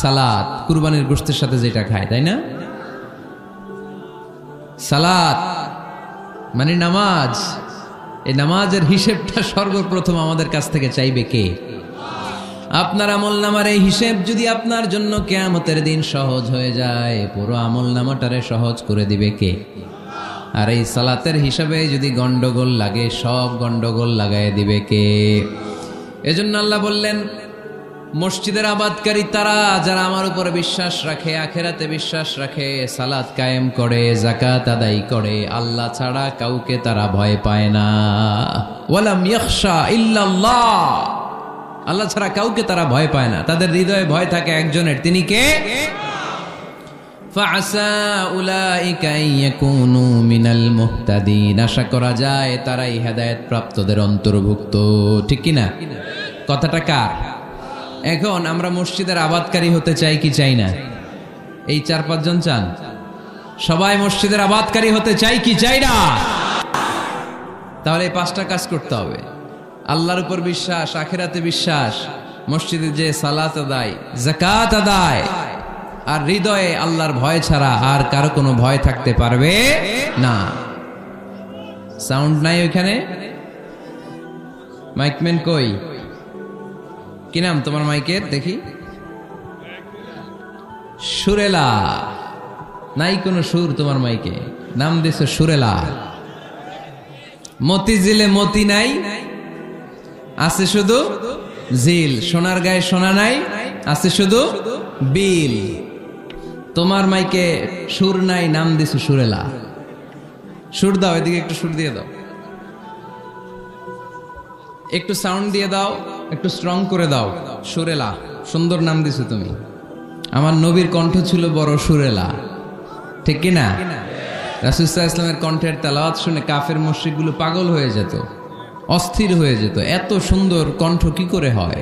সালাত, কুরবানির গোশতের সাথে যেটা খায়, তাই না? সালাত মানে নামাজ। এই নামাজের হিসেবটা সর্বপ্রথম আমাদের কাছ থেকে চাইবে কে? আপনার আমলনামার এই হিসেব যদি আপনার জন্য কিয়ামতের দিন সহজ হয়ে যায়, পুরো আমলনামাটারে সহজ করে দিবে কে? আর এই সালাতের হিসাবে যদি গন্ডগোল লাগে, সব গন্ডগোল লাগায় দিবে কে? এজন্য আল্লাহ বললেন, মসজিদের আবাদকারী তারা যারা আমার উপরে বিশ্বাস রাখে, আখেরাতে বিশ্বাস রাখে, সালাত কায়েম করে, যাকাত আদায় করে, আল্লাহ ছাড়া কাউকে তারা ভয় পায় না। ওয়ালাম ইয়াখশা ইল্লাল্লাহ, আল্লাহ ছাড়া কাউকে তারা ভয় পায় না। তাদের হৃদয়ে ভয় থাকে একজনের, তিনি কে? ফাআসা উলাইকা ইয়াকুনু মিনাল মুহতাদিন, আশা করা যায় তারাই হেদায়েত প্রাপ্তদের অন্তর্ভুক্ত। ঠিক কি না? কথাটা কার? এখন আমরা মসজিদের আবাদকারী হতে চাই কি চাই না? এই 4-5 জন চান? সবাই মসজিদের আবাদকারী হতে চাই কি চাই না? তাহলে এই 5টা কাজ করতে হবে। আল্লাহর উপর বিশ্বাস, আখিরাতে বিশ্বাস, মসজিদে যে সালাত আদায়, যাকাত আদায়, আর হৃদয়ে আল্লাহর ভয় ছাড়া আর কারো কোনো ভয় থাকতে পারবে না। সাউন্ড নাই ওইখানে? মাইকম্যান কই? কি নাম তোমার মাইকের? দেখি। সুরেলা। নাই কোনো সুর তোমার মাইকে, নাম দিছো সুরেলা। মতিঝিলে মতি নাই, আছে শুধু জিল। সোনার গায়ে সোনা নাই, আছে শুধু বিল। তোমার মাইকে সুর নাই, নাম দিছো সুরেলা। সুর দাও, এদিকে একটু সুর দিয়ে দাও, একটু সাউন্ড দিয়ে দাও, একটু স্ট্রং করে দাও। সুরেলা, সুন্দর নাম দিছো তুমি। আমার নবীর কণ্ঠ ছিল বড় সুরেলা, ঠিক কি না? রাসূল সাল্লাল্লাহু আলাইহি ওয়াসাল্লামের কণ্ঠের তেলাওয়াত শুনে কাফের মুশরিকগুলো পাগল হয়ে যেত, অস্থির হয়ে যেত, এত সুন্দর কণ্ঠ কি করে হয়।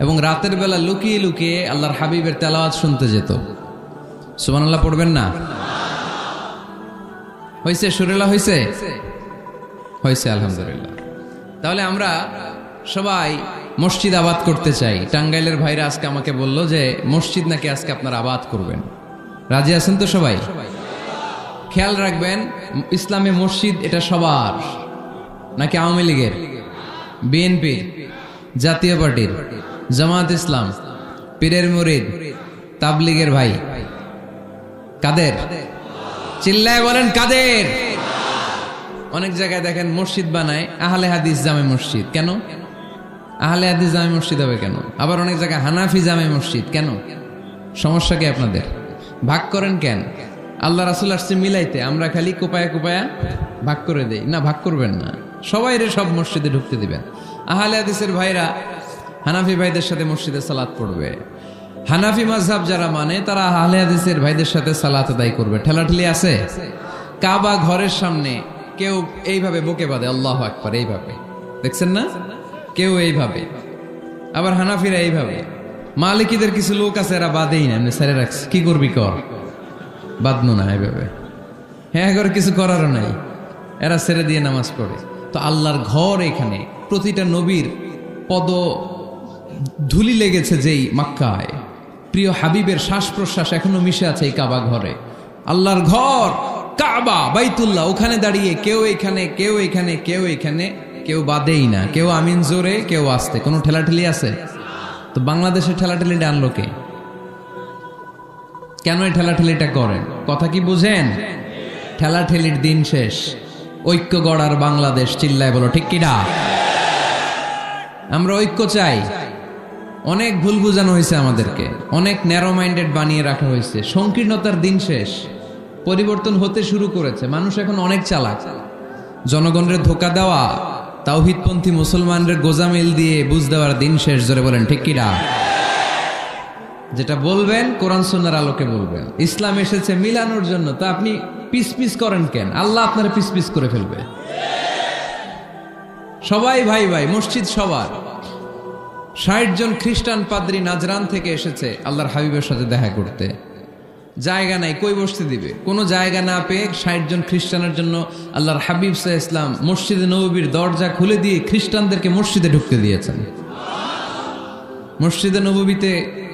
এবং রাতের বেলা লুকিয়ে লুকিয়ে আল্লাহর হাবিবের তেলাওয়াত শুনতে যেত। সুবহানাল্লাহ পড়বেন না? হইছে? সুরেলা হইছে? হইছে, আলহামদুলিল্লাহ। তাহলে আমরা সবাই মসজিদ আবাদ করতে চাই। টাঙ্গাইলের ভাইরা আজকে আমাকে বলল যে মসজিদ নাকি আজকে আপনারা আবাদ করবেন। রাজি আছেন তো সবাই? খেয়াল রাখবেন, ইসলামে মসজিদ এটা সবার নাকি আওয়ামী লীগের, বিএনপির, জাতীয় পার্টির, জামাত ইসলাম, পীরের মুরিদ, তাবলীগের ভাই? কাদের? চিল্লায় বলেন কাদের? অনেক জায়গায় দেখেন মসজিদ বানায় আহলে হাদিস জামে মসজিদ। কেন আহলে হাদিস জামে মসজিদ হবে কেন? আবার অনেক জায়গায় হানাফি জামে মসজিদ। কেন? সমস্যা কি আপনাদের? ভাগ করেন কেন? আল্লাহ রাসূল আসছে মিলাইতে, আমরা খালি কোপায়া কোপায়া ভাগ করে দেই। না, ভাগ করবেন না, সবাইরে সব মসজিদে ঢুকতে দিবেন। আহলে হাদিসের ভাইরা হানাফি ভাইদের সাথে মসজিদে সালাত পড়বে। হানাফি মাযহাব যারা মানে তারা আহলে হাদিসের ভাইদের সাথে সালাত আদায় করবে। ঠেলাঠেলি আছে? কাবা ঘরের সামনে কেউ এইভাবে বুকে বাঁধে, আল্লাহু আকবার, এইভাবে দেখছেন না? কেউ এইভাবে, আবার হানাফিরা এইভাবে। মালিকিদের কিছু লোক আছে এরা বাঁধেই না, এমনি ছেড়ে রাখছে। কি করবি কর, বাঁধনো না এইভাবে। হ্যাঁ, করে কিছু করারও নাই, এরা ছেড়ে দিয়ে নামাজ পড়ে। তো আল্লাহর ঘর এখানে, প্রতিটা নবীর পদ ধুলি লেগেছে যেই মক্কায়, প্রিয় হাবিবের শ্বাস প্রশ্বাস এখনো মিশে আছে এই কাবা ঘরে। আল্লাহর ঘর কাবা বাইতুল্লাহ, ওখানে দাঁড়িয়ে কেউ এখানে, কেউ এখানে, কেউ এখানে, কেউ বাদেই না, কেউ আমিন জোরে, কেউ আসতে। কোনো ঠেলাঠেলি আছে? তো বাংলাদেশে ঠেলাঠেলিটা আনলো কে? কেন এই ঠেলাঠেলিটা করেন? কথা কি বুঝেন? ঠেলাঠেলির দিন শেষ, ঐক্য গড়ার বাংলাদেশ। চিল্লায় বলো ঠিক কিনা? আমরা ঐক্য চাই। অনেক ভুল বুঝানো হয়েছে আমাদেরকে, অনেক ন্যারো মাইন্ডেড বানিয়ে রাখা হয়েছে। সংকীর্ণতার দিন শেষ, পরিবর্তন হতে শুরু করেছে। মানুষ এখন অনেক চালাক। জনগণের ধোকা দেওয়া, তাওহীদপন্থী মুসলমানদের গোজামিল দিয়ে বুঝ দেওয়ার দিন শেষ। জোরে বলেন ঠিক কিনা? যেটা বলবেন কোরআন সুন্নাহর আলোকে বলবেন। ইসলাম এসেছে মিলানোর জন্য, তা আপনি পিস পিস করেন কেন? আল্লাহ আপনারা পিস পিস করে ফেলবে। সবাই ভাই ভাই, মসজিদ সবার। 60 জন খ্রিস্টান পাদ্রী নাজরান থেকে এসেছে আল্লাহর হাবিবের সাথে দেখা করতে। জায়গা নাই, কই বসতে দিবে? কোনো জায়গা না পেয়ে 60 জন খ্রিস্টানের জন্য আল্লাহর হাবিব সাল্লাল্লাহু আলাইহি ওয়াসাল্লাম মসজিদে নববীর দরজা খুলে দিয়ে খ্রিস্টানদেরকে মসজিদে ঢুকতে দিয়েছেন। মসজিদে নববীতে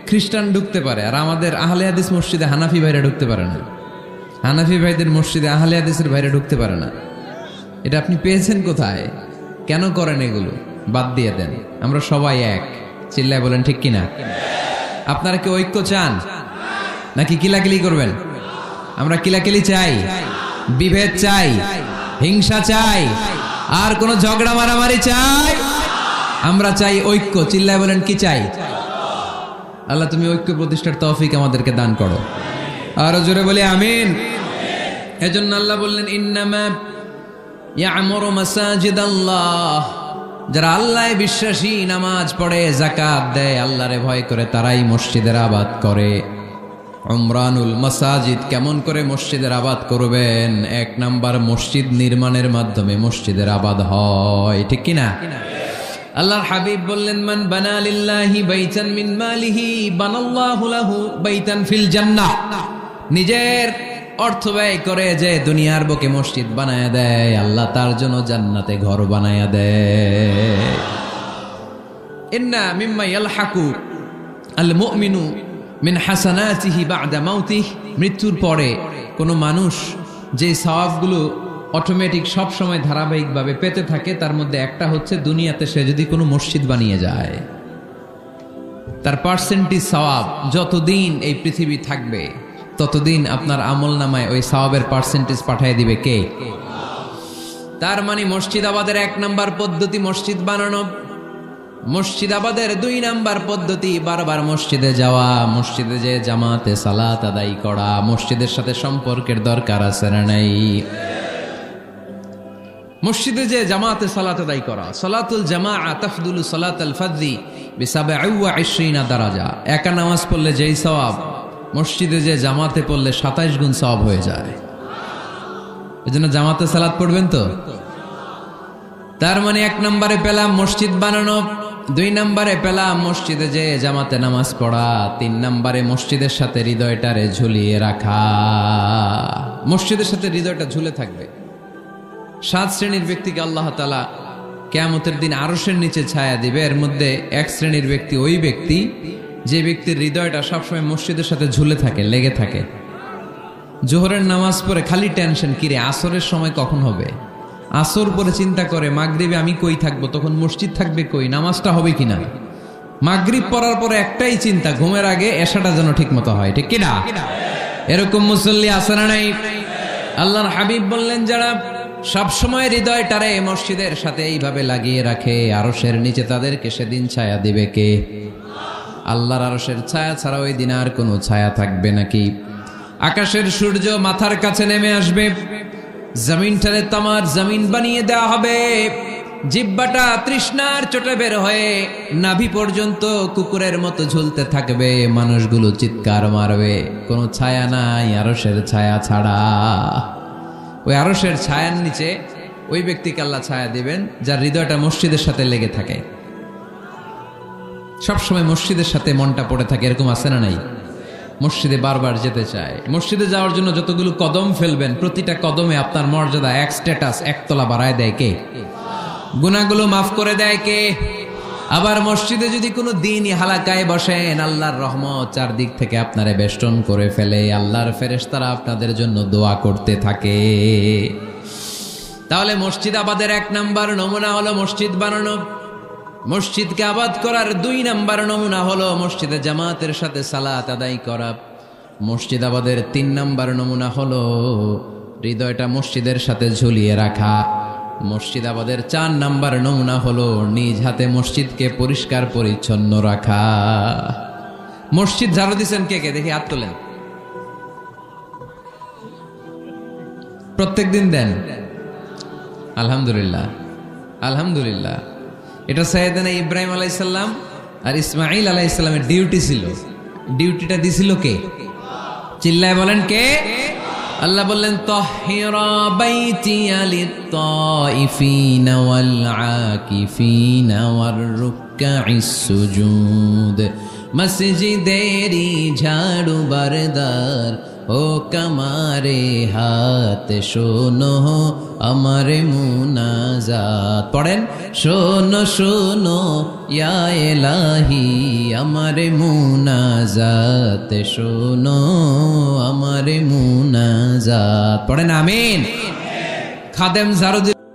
খ্রিস্টান ঢুকতে পারে, আর আমাদের আহলে হাদিস মসজিদে হানাফি ভাইরা ঢুকতে পারে না। হানাফি ভাইদের মসজিদে আহলে হাদিসের ভাইরা ঢুকতে পারে না। এটা আপনি পেয়েছেন কোথায়? কেন করেন এগুলো? বাদ দিয়ে দেন। আমরা সবাই এক, চিল্লায় বলেন ঠিক কিনা? আপনারা কি ঐক্য চান নাকি কিলাকিলি করবেন? আমরা কিলাকিলি চাই, বিভেদ চাই, হিংসা চাই, আর কোন ঝগড়া মারামারি চাই? আমরা চাই ঐক্য। চিল্লায় বলেন কি চাই? আল্লাহ তুমি ঐক্য প্রতিষ্ঠার তৌফিক আমাদেরকে দান করো। আরো জোরে বলি আমিন। এজন্য আল্লাহ বললেন ইন্নামা ইয়ামুরু মাসাজিদাল্লাহ, যারা আল্লাহয় বিশ্বাসী, নামাজ পড়ে, যাকাত দেয়, আল্লাহরে ভয় করে, তারাই মসজিদের আবাদ করে। উমরানুল মাসাজিদ, কেমন করে মসজিদের আবাদ করবেন? 1 নাম্বার, মসজিদ নির্মাণের মাধ্যমে মসজিদের আবাদ হয়, ঠিক কিনা? আল্লাহর হাবিব বললেন মান বানা লিল্লাহি বাইতান মিন মালিহি বানাল্লাহু লাহু বাইতান ফিল জান্নাহ। নিজের অর্থ ব্যয় করে যে দুনিয়ার বুকে মসজিদ বানায়া দেয়, আল্লাহ তার জন্য জান্নাতে ঘর বানায়া দেয়। ইন্না মিম্মা ইয়ালহাকু আল মুমিনু মিন হাসানাতিহি বা'দা মাউতিহি, মৃত্যুর পরে কোনো মানুষ যে সওয়াবগুলো অটোমেটিক সব সময় ধারাবাহিকভাবে পেতে থাকে, তার মধ্যে একটা হচ্ছে দুনিয়াতে সে যদি কোনো মসজিদ বানিয়ে যায়, তার পার্সেন্টেজ সওয়াব যতদিন এই পৃথিবী থাকবে ততদিন আপনার আমল নামায় ওই সওয়াবের পার্সেন্টেজ পাঠিয়ে দিবে কে? তার মানে মসজিদ আবাদের 1 নাম্বার পদ্ধতি মসজিদ বানানো। মসজিদ আবাদের 2 নাম্বার পদ্ধতি বারবার মসজিদে যাওয়া, মসজিদে যে জামাতে সালাত আদায় করা। মসজিদের সাথে সম্পর্কের দরকার আছে না নাই? মসজিদে যে জামাতে সালাত আদায় করা। সালাতুল জামাআ তাফদুলু সালাতাল ফাযি বি27 দারাজা। একা নামাজ পড়লে যেই সওয়াব, মসজিদে যে জামাতে পড়লে 27 গুণ সওয়াব হয়ে যায়। এজন্য জামাতে সালাত পড়বেন তো। তার মানে 1 নম্বরে পেলাম মসজিদ বানানো, 2 নম্বরে পেলাম মসজিদে যে জামাতে নামাজ পড়া, 3 নম্বরে মসজিদের সাথে হৃদয়টারে ঝুলিয়ে রাখা। মসজিদের সাথে হৃদয়টা ঝুলে থাকবে। 7 শ্রেণীর ব্যক্তিকে আল্লাহ তাআলা কিয়ামতের দিন আরশের নিচে ছায়া দিবে। এর মধ্যে 1 শ্রেণীর ব্যক্তি ওই ব্যক্তি যে ব্যক্তির হৃদয়টা সবসময় মসজিদের সাথে ঝুলে থাকে, লেগে থাকে। জোহরের নামাজ পড়ে খালি টেনশন, কিরে আসরের সময় কখন হবে। আসর পরে চিন্তা করে মাগরিবে আমি কই থাকবো, তখন মসজিদ থাকবে কই, নামাজটা হবে কিনা। মাগরিব পড়ার পরে একটাই চিন্তা, ঘুমের আগে এশাটা যেন ঠিক মতো হয়, ঠিক কিনা? এরকম মুসল্লি আছে না নাই? আল্লাহর হাবিব বললেন যারা সবসময় হৃদয়টারে মসজিদের সাথে এইভাবে লাগিয়ে রাখে, আরশের নিচে তাদেরকে সেদিন ছায়া দিবে কে? আল্লাহর আরশের ছায়া ছাড়া ওই দিন আর কোনো ছায়া থাকবে নাকি? আকাশের সূর্য মাথার কাছে নেমে আসবে, জমিনটারে তামার জমিন বানিয়ে দেওয়া হবে। জিহ্বাটা তৃষ্ণার চোটে বের হয়ে নাভি পর্যন্ত কুকুরের মতো ঝুলতে থাকবে। মানুষগুলো চিৎকার মারবে, কোনো ছায়া নাই আরশের ছায়া ছাড়া। ওই আরশের ছায়ার নিচে ওই ব্যক্তিকে আল্লাহ ছায়া দিবেন যার হৃদয়টা মসজিদের সাথে লেগে থাকে, সবসময় মসজিদের সাথে মনটা পড়ে থাকে। এরকম আছে না নাই? মসজিদে বারবার যেতে চায়। মসজিদে যাওয়ার জন্য যতগুলো কদম ফেলবেন, প্রতিটা কদমে আপনার মর্যাদা 1 স্ট্যাটাস 1 তলা বাড়ায় দেয় কে? গুনাহগুলো মাফ করে দেয় কে? আবার মসজিদে যদি কোনো দিনই হালাকায় বসেন, আল্লাহর রহমত চারদিক থেকে আপনারে বেষ্টন করে ফেলে। আল্লাহর ফেরেশতারা আপনাদের জন্য দোয়া করতে থাকে। তাহলে মসজিদ আবাদের 1 নাম্বার নমুনা হলো মসজিদ বানানো। মসজিদকে আবাদ করার 2 নাম্বার নমুনা হলো মসজিদে জামাতের সাথে সালাত আদায় করা। মসজিদ আবাদের 3 নাম্বার নমুনা হলো হৃদয়টা মসজিদের সাথে ঝুলিয়ে রাখা। মসজিদ আবাদের 4 নাম্বার নমুনা হলো নিজ হাতে মসজিদকে পরিষ্কার পরিচ্ছন্ন রাখা। মসজিদ ঝাড়ু দিচ্ছেন কে কে? দেখি হাত তোলেন। প্রত্যেকদিন দেন? আলহামদুলিল্লাহ, আলহামদুলিল্লাহ। এটা সাইয়েদনা ইব্রাহিম আলাইহিস সালাম আর ইসমাঈল আলাইহিস সালামের ডিউটি ছিল। ডিউটিটা দিছিল কে? চিল্লায় বলেন কে? আল্লাহ বললেন তাহহিরা বাইতিয়া লিত-তাইফিনা ওয়াল আকিফিনা ওয়ার রুকআইস সুজুদ। মসজিদেরি ঝাড়ু বারদার ও কামারে হাত শোনো আমারে মুনাজাত পড়েন শোনো শোনো ইয়া এলাহি আমারে মুনাজাত শোনো আমারে মুনাজাত পড়েন আমিন খাদেম জারুদ্দিন